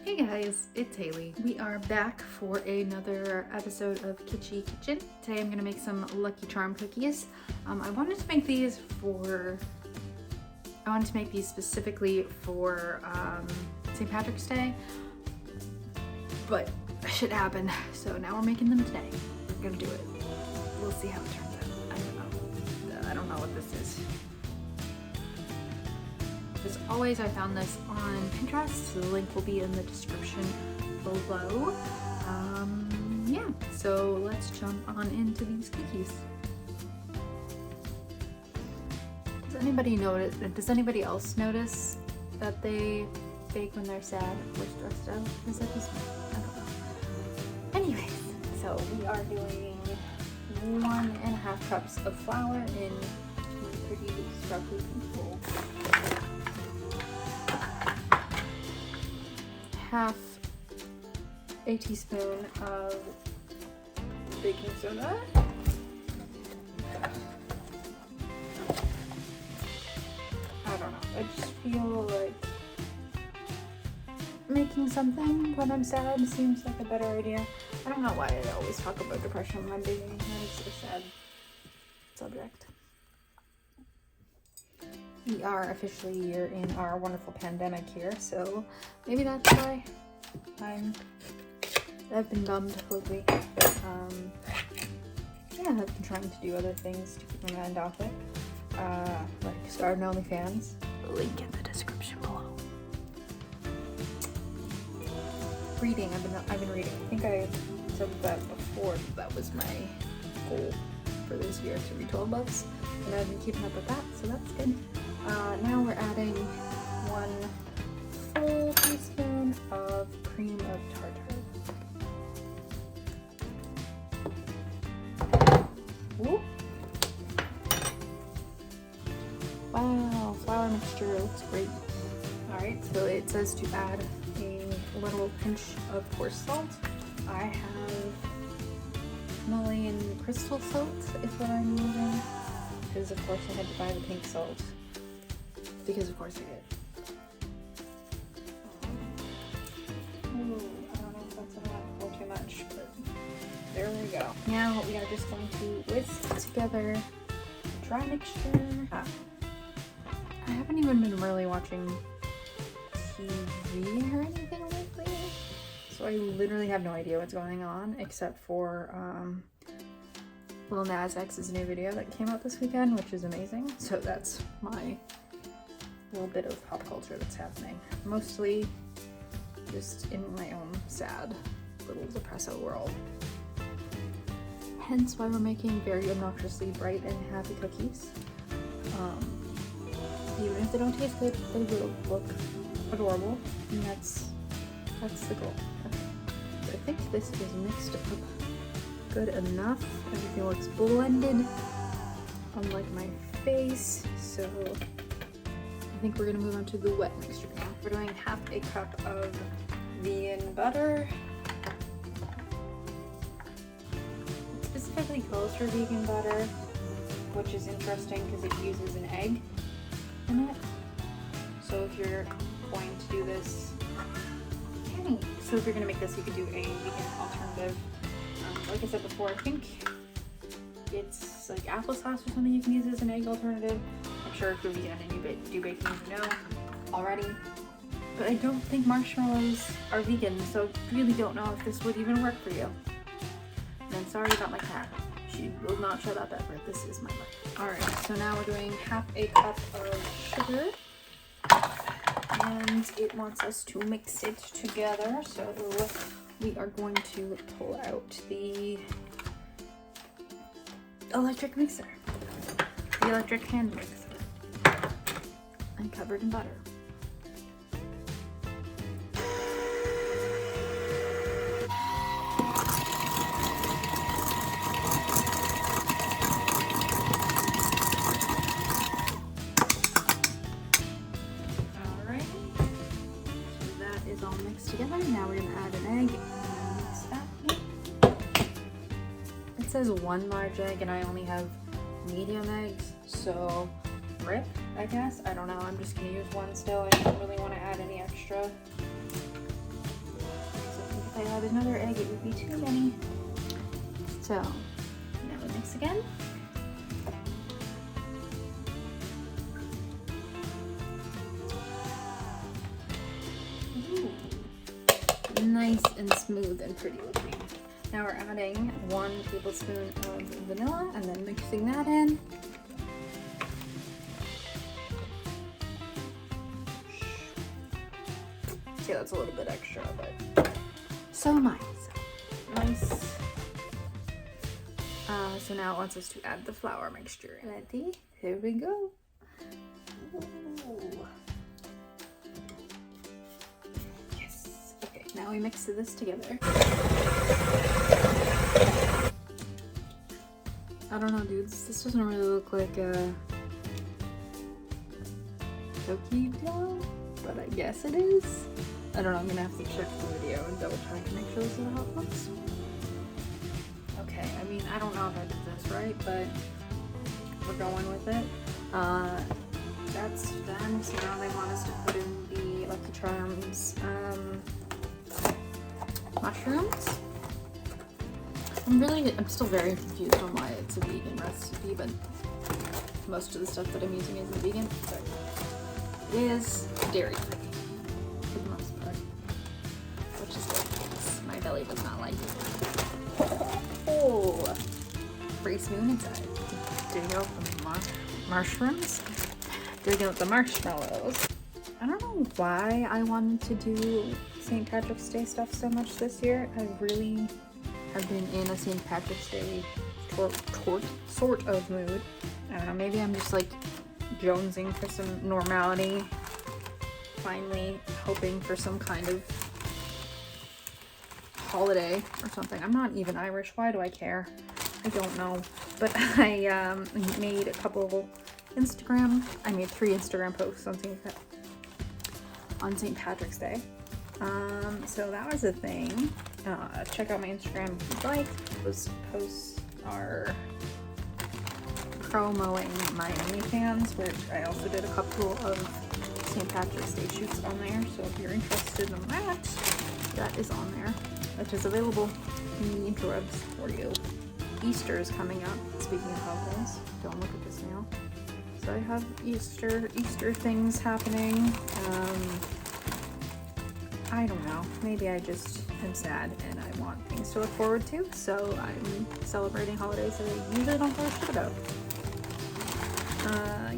Hey guys, it's Haley. We are back for another episode of Kitschy Kitchen. Today I'm gonna make some Lucky Charm cookies. I wanted to make these specifically for St. Patrick's Day, but shit happened, so now we're making them today. We're gonna do it. We'll see how it turns out. I don't know what this is. As always, I found this on Pinterest, so the link will be in the description below. Yeah, so let's jump on into these cookies. Does anybody else notice that they bake when they're sad or stressed out? Is that just me? I don't know. Anyways, so we are doing 1.5 cups of flour in pretty scrubbly people. Half a teaspoon of baking soda. I don't know. I just feel like making something when I'm sad seems like a better idea. I don't know why I always talk about depression when I'm baking. It's a sad subject. We are officially in our wonderful pandemic here, so maybe that's why I've been bummed lately. Yeah, I've been trying to do other things to keep my mind off it, like start an OnlyFans. Link in the description below. Reading. I've been reading. I think I said that before. That was my goal for this year, to read 12 books, and I've been keeping up with that, so that's good. Now we're adding 1 full teaspoon of cream of tartar. Ooh. Wow, flour mixture looks great. Alright, so it says to add a little pinch of coarse salt. I have Himalayan crystal salt is what I'm using, because of course I had to buy the pink salt. Because of course I did. Ooh, I don't know if that's enough or too much, but there we go. Now we are just going to whisk together the dry mixture. I haven't even been really watching TV or anything lately, so I literally have no idea what's going on except for Lil Nas X's new video that came out this weekend, which is amazing. So that's my little bit of pop culture that's happening. Mostly just in my own sad little depresso world. Hence why we're making very obnoxiously bright and happy cookies. Even if they don't taste good, they will look adorable, and that's the goal. Okay. So I think this is mixed up good enough. Everything looks blended, unlike my face, so I think we're gonna move on to the wet mixture now. We're doing 1/2 cup of vegan butter. It specifically calls for vegan butter, which is interesting because it uses an egg in it. So if you're going to do this, so if you're gonna make this, you could do a vegan alternative. Like I said before, I think it's like applesauce or something you can use as an egg alternative. I'm sure if you're vegan and you do baking, you know already. But I don't think marshmallows are vegan, so I really don't know if this would even work for you. And I'm sorry about my cat. She will not shut up ever. This is my life. Alright, so now we're doing 1/2 cup of sugar. And it wants us to mix it together, so we are going to pull out the electric mixer. The electric hand mixer. And covered in butter. Alright, so that is all mixed together. Now we're going to add an egg and mix that. It says 1 large egg and I only have medium eggs, so rip, I guess. I don't know. I'm just gonna use one still. I don't really want to add any extra. add another egg, it would be too many. So now we mix again. Ooh. Nice and smooth and pretty looking. Now we're adding 1 tablespoon of vanilla and then mixing that in. See, that's a little bit extra, but so am I. So nice. So now it wants us to add the flour mixture. Ready? Here we go. Ooh. Yes. Okay, now we mix this together. I don't know, dudes. This doesn't really look like a cookie dough, but I guess it is. I don't know, I'm gonna have to check the video and double check to make sure this is how it looks. Okay, I mean, I don't know if I did this right, but we're going with it. That's done, so now they want us to put in the Lucky Charms mushrooms. I'm still very confused on why it's a vegan recipe, but most of the stuff that I'm using isn't vegan, but it is dairy free. For the most part, which is good because my belly does not like it. Oh, free spoon inside. Digging out the mushrooms. Digging out the marshmallows. I don't know why I wanted to do St. Patrick's Day stuff so much this year. I really have been in a St. Patrick's Day sort of mood. I don't know, maybe I'm just like jonesing for some normality. Finally hoping for some kind of holiday or something. I'm not even Irish. Why do I care? I don't know. But I made a couple I made 3 Instagram posts on St. Patrick's Day. So that was a thing. Check out my Instagram if you'd like. Those posts are promoting my OnlyFans, which I also did a couple of St. Patrick's Day shoots on there. So if you're interested in that, that is on there, which is available in the interwebs for you. Easter is coming up. Speaking of holidays, don't look at this now. So I have Easter things happening. I don't know. Maybe I just am sad and I want things to look forward to. So I'm celebrating holidays that I usually don't give a shit about.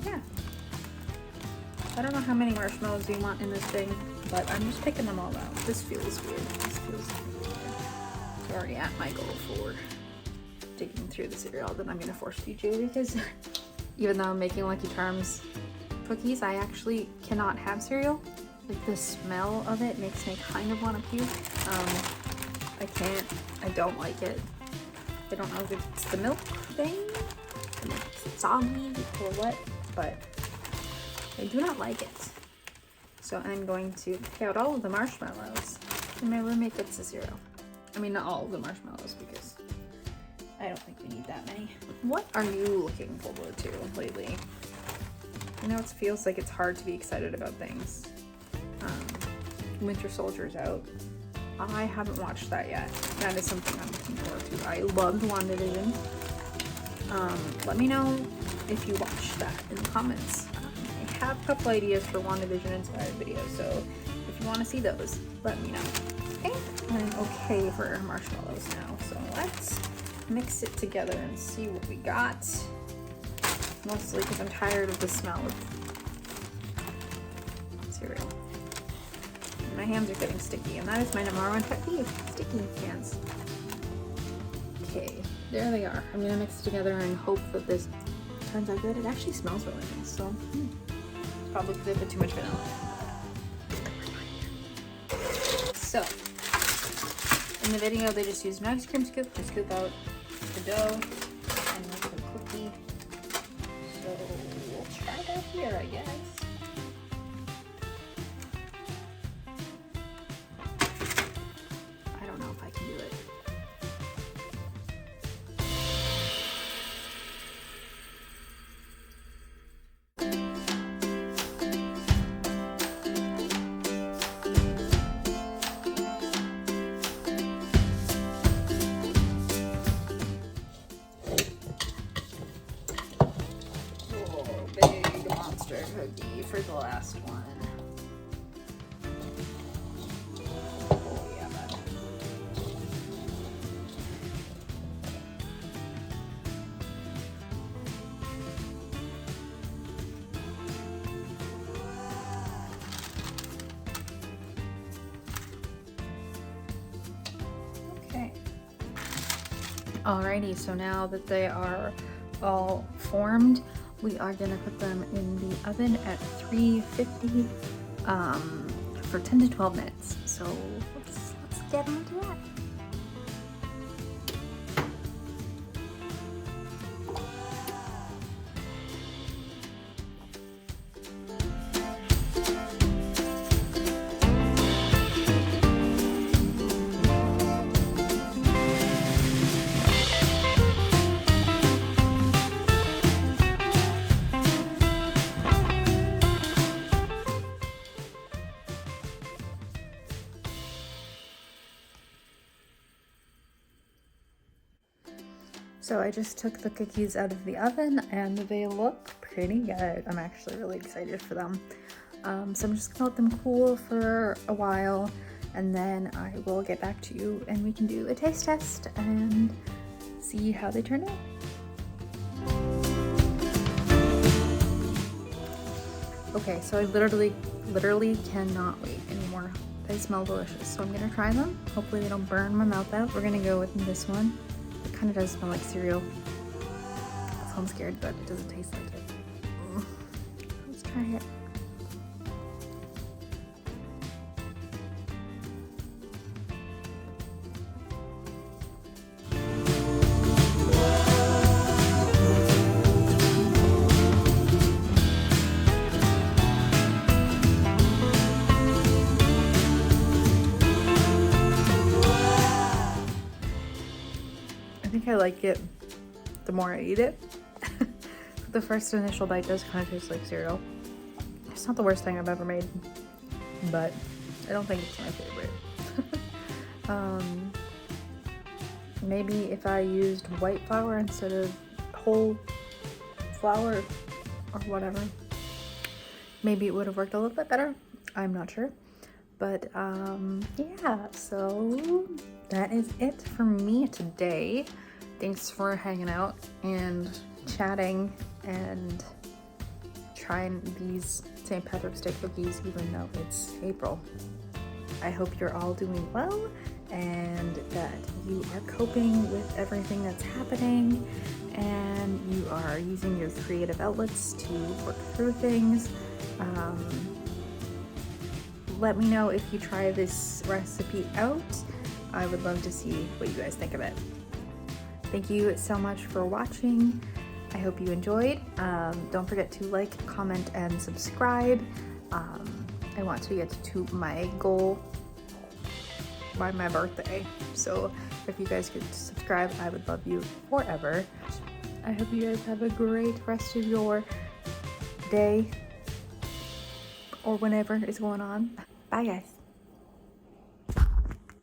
Yeah. I don't know how many marshmallows you want in this thing, but I'm just picking them all out. This feels weird. This feels weird. It's already at my goal for digging through the cereal that I'm gonna force feed you, because even though I'm making Lucky Charms cookies, I actually cannot have cereal. Like, the smell of it makes me kind of want to puke. I don't like it. I don't know if it's the milk thing, and it's soggy or what, but I do not like it. So I'm going to pick out all of the marshmallows, and my roommate gets the cereal. I mean, not all of the marshmallows, because I don't think we need that many. What are you looking forward to lately? You know, it feels like it's hard to be excited about things. Winter Soldier's out. I haven't watched that yet. That is something I'm looking forward to. I loved WandaVision. Let me know if you watched that in the comments. I have a couple ideas for WandaVision inspired videos, so if you want to see those, let me know. Okay, I'm okay for marshmallows now, so let's mix it together and see what we got. Mostly because I'm tired of the smell of cereal. My hands are getting sticky, and that is my number one pet peeve, sticky hands. Okay, there they are. I'm gonna mix it together and hope that this turns out good. It actually smells really nice, so it's probably because I put too much vanilla. So, in the video, they just used an ice cream scoop to scoop out the dough and make a cookie. So we'll try that here, I guess. for the last one. Alrighty, so now that they are all formed, we are gonna put them in the oven at 350 for 10 to 12 minutes. So let's get on to that. So I just took the cookies out of the oven and they look pretty good. I'm actually really excited for them. So I'm just gonna let them cool for a while and then I will get back to you and we can do a taste test and see how they turn out. Okay, so I literally cannot wait anymore. They smell delicious, so I'm gonna try them. Hopefully they don't burn my mouth out. We're gonna go with this one. It kind of does smell like cereal, so I'm scared, but it doesn't taste like it. Let's try it. I think I like it the more I eat it. The first initial bite does kind of taste like cereal. It's not the worst thing I've ever made, but I don't think it's my favorite. Maybe if I used white flour instead of whole flour or whatever, maybe it would have worked a little bit better. I'm not sure. But yeah, so that is it for me today. Thanks for hanging out and chatting and trying these St. Patrick's Day cookies even though it's April. I hope you're all doing well and that you are coping with everything that's happening and you are using your creative outlets to work through things. Let me know if you try this recipe out. I would love to see what you guys think of it. Thank you so much for watching. I hope you enjoyed. Don't forget to like, comment, and subscribe. I want to get to my goal by my birthday. So if you guys could subscribe, I would love you forever. I hope you guys have a great rest of your day or whenever is going on. Bye guys.